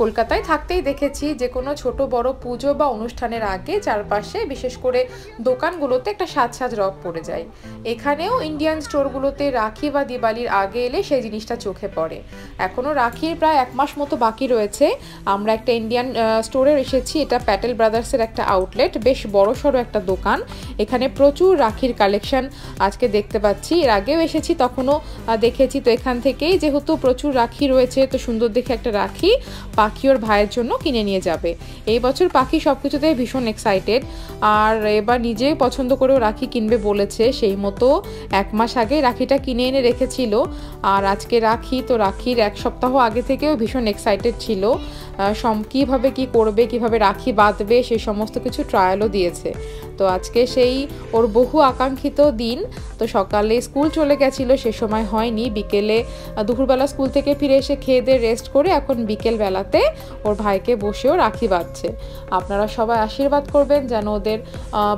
কলকাতায় থাকতেই দেখেছি যে কোনো ছোট বড় পুজো বা অনুষ্ঠানের আগে চারপাশে বিশেষ করে দোকানগুলোতে একটা সাজ সাজ রব পড়ে যায়। এখানেও ইন্ডিয়ান স্টোরগুলোতে রাখি বা দিওয়ালির আগে এলে সেই জিনিসটা চোখে পড়ে। এখনও রাখির প্রায় 1 মাস মতো বাকি রয়েছে। আমরা একটা ইন্ডিয়ান স্টোরে এসেছি, এটা প্যাটেল ব্রাদার্সের একটা আউটলেট, বেশ বড়সড় একটা দোকান। এখানে প্রচুর রাখির কালেকশন আজকে দেখতে পাচ্ছি। এর আগেও এসেছি, তখনও দেখেছি। তো এখান থেকেই যেহেতু প্রচুর রাখি রয়েছে, তো সুন্দর দেখে একটা রাখি পাখি ওর ভাইয়ের জন্য কিনে নিয়ে যাবে। এই বছর পাখি সব কিছুতেই ভীষণ এক্সাইটেড, আর এবার নিজেই পছন্দ করেও রাখি কিনবে বলেছে। সেই মতো 1 মাস আগে রাখিটা কিনে এনে রেখেছিল, আর আজকে রাখি, তো রাখির 1 সপ্তাহ আগে থেকেও ভীষণ এক্সাইটেড ছিল। কীভাবে কি করবে, কিভাবে রাখি বাঁধবে, সেই সমস্ত কিছু ট্রায়ালও দিয়েছে। তো আজকে সেই ওর বহু আকাঙ্ক্ষিত দিন। তো সকালে স্কুল চলে গেছিলো, সে সময় হয়নি। বিকেলে দুপুরবেলা স্কুল থেকে ফিরে এসে খেয়ে দিয়ে রেস্ট করে এখন বিকেলবেলাতে ওর ভাইকে বসেও রাখি বাঁধছে। আপনারা সবাই আশীর্বাদ করবেন যেন ওদের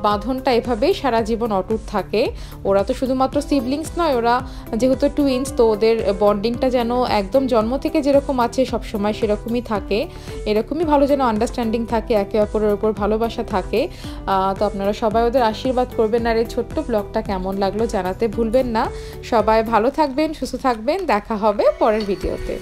বাঁধনটা এভাবেই সারা জীবন অটুট থাকে। ওরা তো শুধুমাত্র সিবলিংস নয়, ওরা যেহেতু টুইন্স, তো ওদের বন্ডিংটা যেন একদম জন্ম থেকে যেরকম আছে সবসময় সেরকমই থাকে। এরকমই ভালো যেন আন্ডারস্ট্যান্ডিং থাকে, একে অপরের উপর ভালোবাসা থাকে। তো আপনারা সবাই ওদের আশীর্বাদ করবেন। আর এই ছোট্ট ব্লগটা কেমন লাগলো জানাতে ভুলবেন না। সবাই ভালো থাকবেন, সুস্থ থাকবেন। দেখা হবে পরের ভিডিওতে।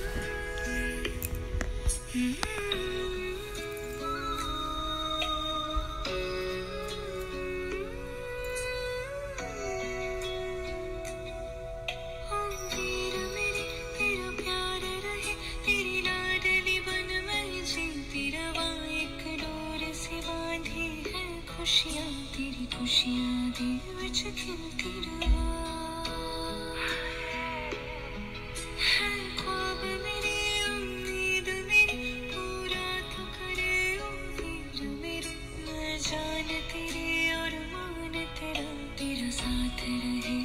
खुशियाँ तेरी खुशियाँ दिल विच खिलती रहा है ख्वाब मेरी उम्मीद मेरी पूरा तो करे उम्मीद मेरी मैं जान तेरी और मान तेरा तेरा साथ रहे।